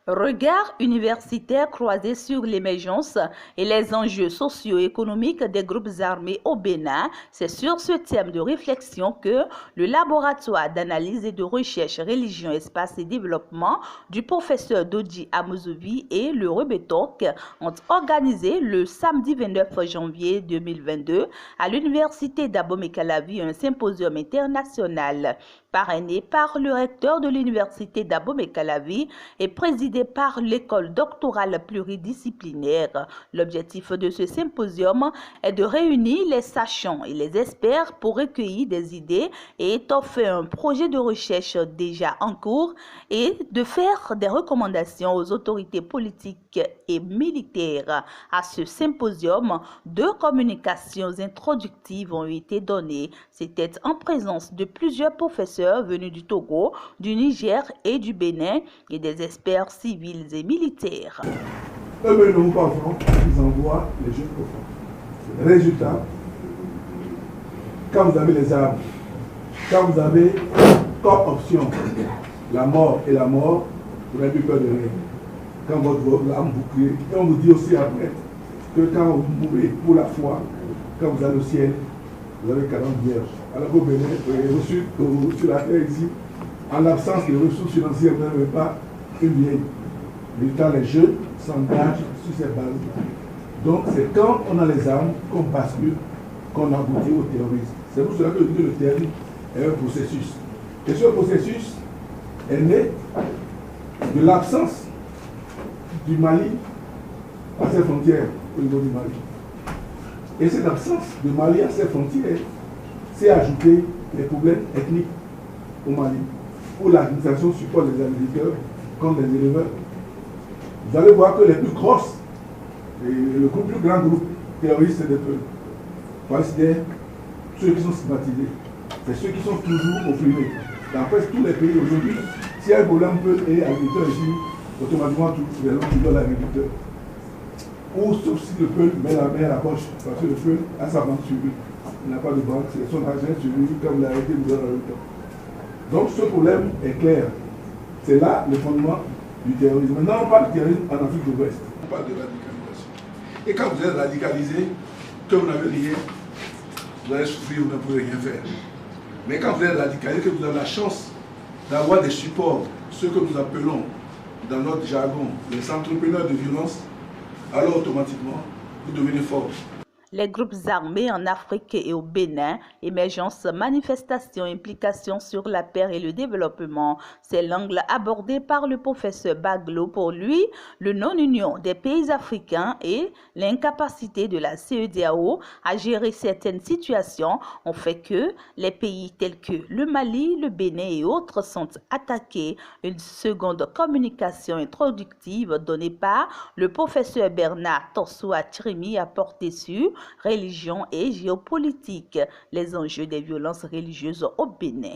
Regard universitaire croisé sur l'émergence et les enjeux socio-économiques des groupes armés au Bénin, c'est sur ce thème de réflexion que le laboratoire d'analyse et de recherche religion, espace et développement du professeur Dodi Amouzovi et le Rebetok ont organisé le samedi 29 janvier 2022 à l'université d'Abomey-Calavi un symposium international parrainé par le recteur de l'université d'Abomey-Calavi et présidé par l'école doctorale pluridisciplinaire. L'objectif de ce symposium est de réunir les sachants et les experts pour recueillir des idées et étoffer un projet de recherche déjà en cours et de faire des recommandations aux autorités politiques et militaires. À ce symposium, 2 communications introductives ont été données. C'était en présence de plusieurs professeurs venus du Togo, du Niger et du Bénin et des experts civils et militaires. Eux-mêmes ne vont pas au front, ils envoient les jeunes au front. Résultat, quand vous avez les armes, quand vous avez comme option la mort et la mort, vous n'avez plus peur de rien. Quand votre âme vous crie, et on vous dit aussi après que quand vous mourrez pour la foi, quand vous allez au ciel, vous avez 40 vierges. Alors qu'au Bénin, vous avez reçu sur la terre ici, en l'absence de ressources financières, vous n'avez pas une vieille. L'État, les jeunes s'engagent sur ces bases. Donc c'est quand on a les armes qu'on bascule, qu'on aboutit au terrorisme. C'est pour cela que je dis que le terrorisme est un processus. Et ce processus est né de l'absence du Mali à ses frontières au niveau du Mali. Et cette absence de Mali à ses frontières s'est ajouté les problèmes ethniques au Mali, où l'administration supporte les agriculteurs comme les éleveurs. Vous allez voir que les plus grosses, le plus grand groupe terroriste, c'est des peuples. C'est ceux qui sont stigmatisés. C'est ceux qui sont toujours opprimés. Dans presque tous les pays aujourd'hui, si un problème peut et agriculteur ici, automatiquement tous les gens qui donnent l'agriculteur. Ou sauf si le peuple met la main à la poche, parce que le peuple a sa banque sur lui. Il n'a pas de banque, c'est son argent sur lui, comme l'a arrêté, vous donne le temps. Donc ce problème est clair. C'est là le fondement du terrorisme. Maintenant, on parle de terrorisme en Afrique de l'Ouest. On parle de radicalisation. Et quand vous êtes radicalisé, que vous n'avez rien, vous allez souffrir, vous ne pouvez rien faire. Mais quand vous êtes radicalisé, que vous avez la chance d'avoir des supports, ceux que nous appelons dans notre jargon les entrepreneurs de violence, alors automatiquement, vous devenez fort. Les groupes armés en Afrique et au Bénin, émergence, manifestation, implication sur la paix et le développement, c'est l'angle abordé par le professeur Baglo. Pour lui, le non-union des pays africains et l'incapacité de la CEDEAO à gérer certaines situations ont fait que les pays tels que le Mali, le Bénin et autres sont attaqués. Une seconde communication introductive donnée par le professeur Bernard Torsoua Trimi a porté sur religion et géopolitique, les enjeux des violences religieuses au Bénin.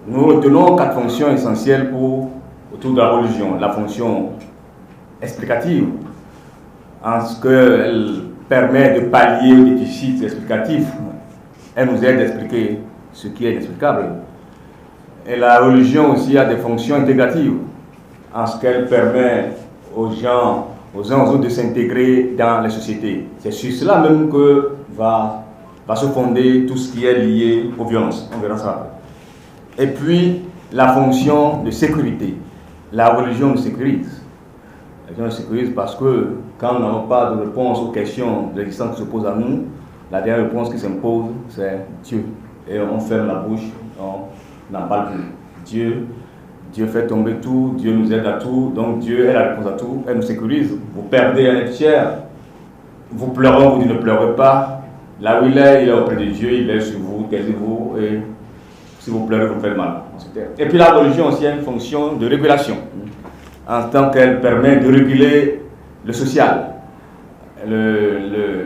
Nous retenons 4 fonctions essentielles autour de la religion. La fonction explicative, en ce qu'elle permet de pallier au déficit explicatif. Elle nous aide à expliquer ce qui est inexplicable. Et la religion aussi a des fonctions intégratives, en ce qu'elle permet aux gens, aux uns aux autres de s'intégrer dans les sociétés. C'est sur cela même que va se fonder tout ce qui est lié aux violences. On verra ça après. Et puis, la fonction de sécurité. La religion nous sécurise. La religion nous sécurise parce que quand nous n'avons pas de réponse aux questions de l'existence qui se posent à nous, la dernière réponse qui s'impose, c'est Dieu. Et on ferme la bouche, on n'en parle plus. Dieu fait tomber tout, Dieu nous aide à tout, donc Dieu est la réponse à tout, elle nous sécurise. Vous perdez un être cher, vous pleurez, vous dites ne pleurez pas. Là où il est auprès de Dieu, il est sur vous, taisez-vous, et si vous pleurez, vous faites mal. Et puis la religion aussi a une fonction de régulation, en tant qu'elle permet de réguler le social.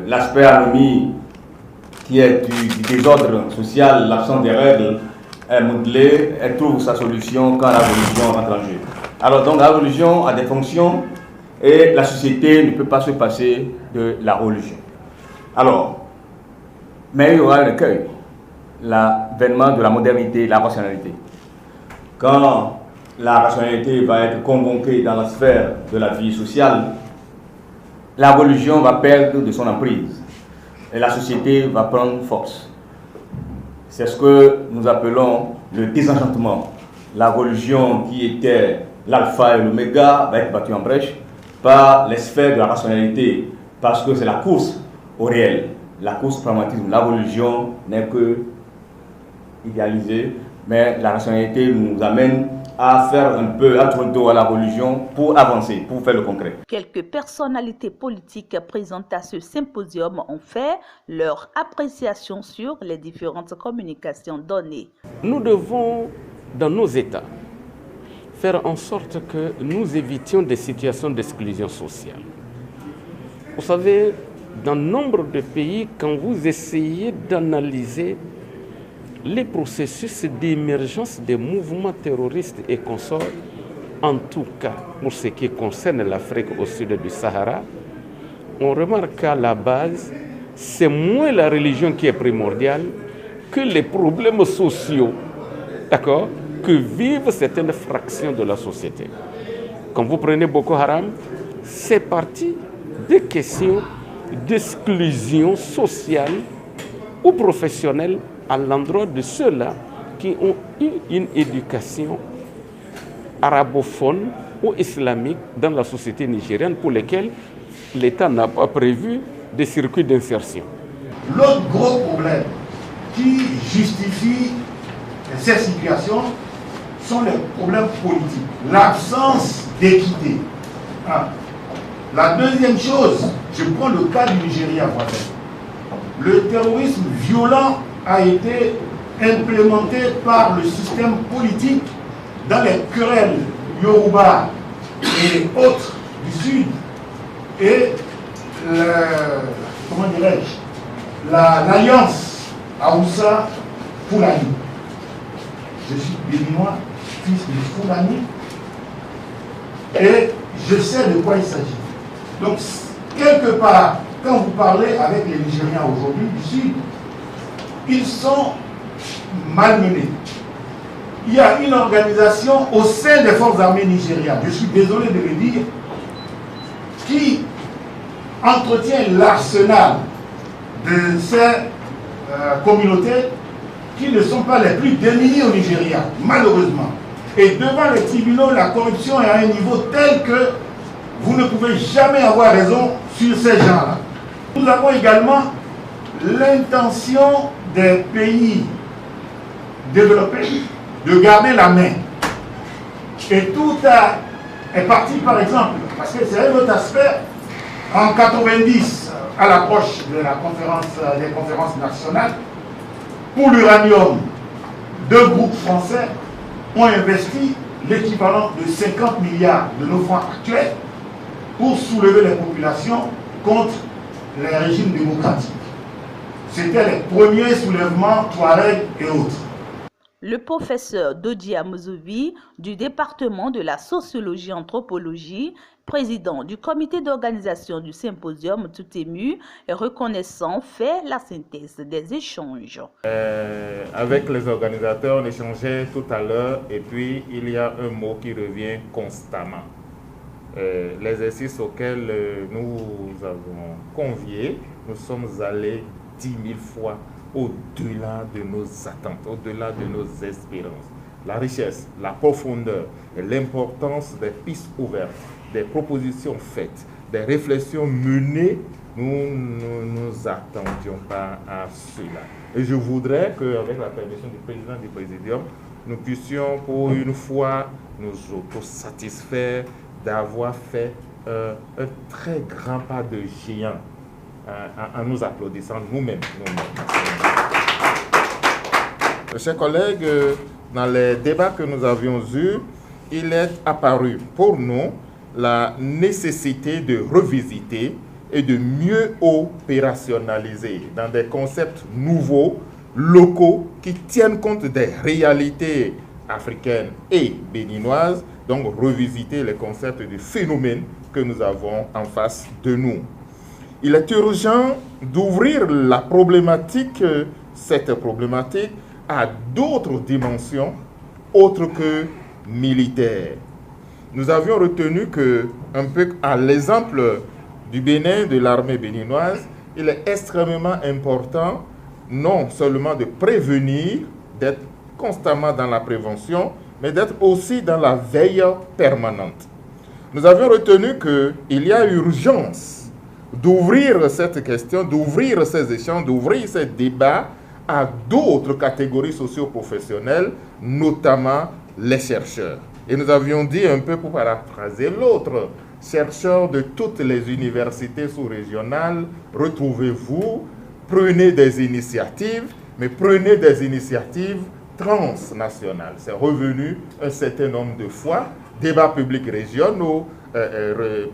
L'aspect anomie qui est du désordre social, l'absence des règles, est modelée, elle trouve sa solution quand la religion rentre en jeu. Alors donc la religion a des fonctions et la société ne peut pas se passer de la religion. Alors, mais il y aura un écueil, l'avènement de la modernité, la rationalité. Quand la rationalité va être convoquée dans la sphère de la vie sociale, la religion va perdre de son emprise et la société va prendre force. C'est ce que nous appelons le désenchantement. La religion qui était l'alpha et l'oméga va être battue en brèche par les sphères de la rationalité, parce que c'est la course au réel, la course au pragmatisme. La religion n'est que idéalisée, mais la rationalité nous amène à faire un peu à tour de dos à la religion pour avancer, pour faire le concret. Quelques personnalités politiques présentes à ce symposium ont fait leur appréciation sur les différentes communications données. Nous devons, dans nos États, faire en sorte que nous évitions des situations d'exclusion sociale. Vous savez, dans nombre de pays, quand vous essayez d'analyser les processus d'émergence des mouvements terroristes et consorts, en tout cas pour ce qui concerne l'Afrique au sud du Sahara, on remarque qu'à la base, c'est moins la religion qui est primordiale que les problèmes sociaux, d'accord, que vivent certaines fractions de la société. Quand vous prenez Boko Haram, c'est parti des questions d'exclusion sociale ou professionnelle à l'endroit de ceux-là qui ont eu une éducation arabophone ou islamique dans la société nigérienne pour lesquels l'État n'a pas prévu des circuits d'insertion. L'autre gros problème qui justifie ces situations sont les problèmes politiques, l'absence d'équité. La deuxième chose, je prends le cas du Nigeria voisin. Le terrorisme violent a été implémenté par le système politique dans les querelles Yoruba et autres du Sud et l'alliance Aoussa Foulani. Je suis béninois, fils de Foulani, et je sais de quoi il s'agit. Donc, quelque part, quand vous parlez avec les Nigériens aujourd'hui du Sud, ils sont malmenés. Il y a une organisation au sein des forces armées nigérianes, je suis désolé de le dire, qui entretient l'arsenal de ces communautés qui ne sont pas les plus démunies au Nigeria, malheureusement. Et devant les tribunaux, la corruption est à un niveau tel que vous ne pouvez jamais avoir raison sur ces gens-là. Nous avons également l'intention des pays développés de garder la main. Et tout est parti, par exemple, parce que c'est un autre aspect, en 90, à l'approche de la des conférences nationales, pour l'uranium, deux groupes français ont investi l'équivalent de 50 milliards de nos francs actuels pour soulever les populations contre les régimes démocratiques. C'était les premiers soulèvements Touareg et autres. Le professeur Dodi Amouzovi du département de la sociologie-anthropologie, président du comité d'organisation du symposium tout ému et reconnaissant, fait la synthèse des échanges. Avec les organisateurs, on échangeait tout à l'heure et puis il y a un mot qui revient constamment. L'exercice auquel nous avons convié, nous sommes allés 10 000 fois au-delà de nos attentes, au-delà de nos espérances. La richesse, la profondeur et l'importance des pistes ouvertes, des propositions faites, des réflexions menées, nous ne nous attendions pas à cela. Et je voudrais qu'avec la permission du président du Présidium, nous puissions pour une fois nous autosatisfaire d'avoir fait un très grand pas de géant en nous applaudissant nous-mêmes. Chers collègues, dans les débats que nous avions eus, il est apparu pour nous la nécessité de revisiter et de mieux opérationnaliser dans des concepts nouveaux, locaux, qui tiennent compte des réalités africaines et béninoises, donc revisiter les concepts du phénomène que nous avons en face de nous. Il est urgent d'ouvrir la problématique, cette problématique, à d'autres dimensions, autres que militaire. Nous avions retenu que, un peu à l'exemple du Bénin, de l'armée béninoise, il est extrêmement important non seulement de prévenir, d'être constamment dans la prévention, mais d'être aussi dans la veille permanente. Nous avions retenu qu'il y a urgence d'ouvrir cette question, d'ouvrir ces échanges, d'ouvrir ces débats à d'autres catégories socio-professionnelles, notamment les chercheurs. Et nous avions dit un peu, pour paraphraser l'autre, chercheurs de toutes les universités sous-régionales, retrouvez-vous, prenez des initiatives, mais prenez des initiatives transnationales. C'est revenu un certain nombre de fois, débats publics régionaux,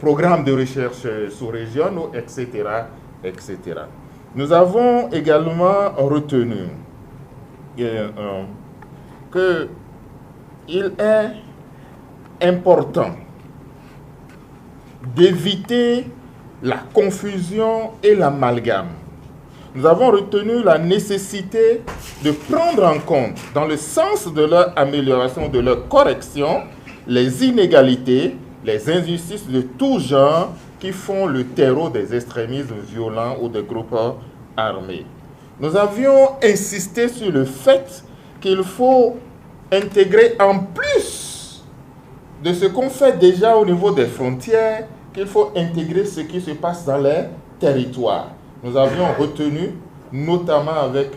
programmes de recherche sous-régionaux, etc., etc. Nous avons également retenu qu'il est important d'éviter la confusion et l'amalgame. Nous avons retenu la nécessité de prendre en compte, dans le sens de leur amélioration, de leur correction, les inégalités, les injustices de tout genre qui font le terreau des extrémismes violents ou des groupes armés. Nous avions insisté sur le fait qu'il faut intégrer, en plus de ce qu'on fait déjà au niveau des frontières, qu'il faut intégrer ce qui se passe dans les territoires. Nous avions retenu, notamment avec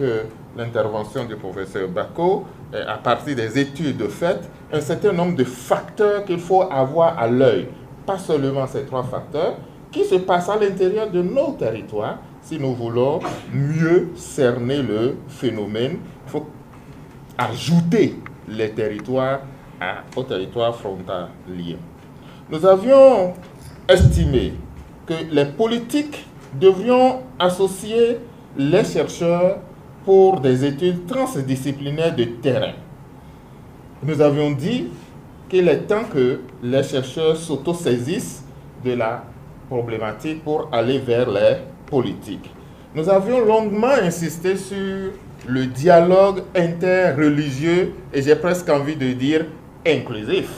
l'intervention du professeur Bako, à partir des études faites, un certain nombre de facteurs qu'il faut avoir à l'œil. Pas seulement ces 3 facteurs, qui se passent à l'intérieur de nos territoires, si nous voulons mieux cerner le phénomène. Il faut ajouter les territoires aux territoires frontaliers. Nous avions estimé que les politiques devrions associer les chercheurs pour des études transdisciplinaires de terrain. Nous avions dit qu'il est temps que les chercheurs s'autosaisissent de la problématique pour aller vers les politiques. Nous avions longuement insisté sur le dialogue interreligieux, et j'ai presque envie de dire inclusif,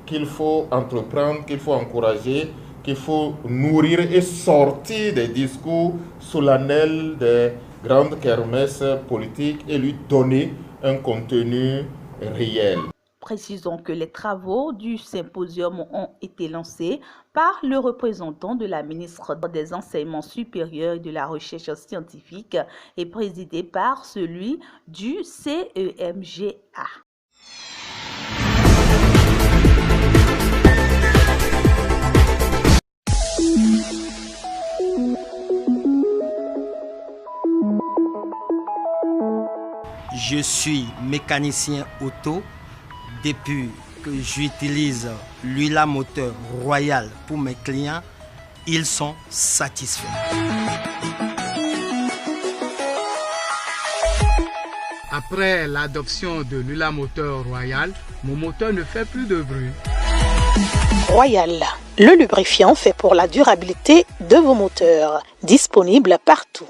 qu'il faut entreprendre, qu'il faut encourager, qu'il faut nourrir et sortir des discours solennels des grandes kermesses politiques et lui donner un contenu réel. Précisons que les travaux du symposium ont été lancés par le représentant de la ministre des Enseignements supérieurs et de la Recherche scientifique et présidé par celui du CEMGA. Je suis mécanicien auto. Depuis que j'utilise l'Ulla Moteur Royal pour mes clients, ils sont satisfaits. Après l'adoption de l'Ulla Moteur Royal, mon moteur ne fait plus de bruit. Royal, le lubrifiant fait pour la durabilité de vos moteurs, disponible partout.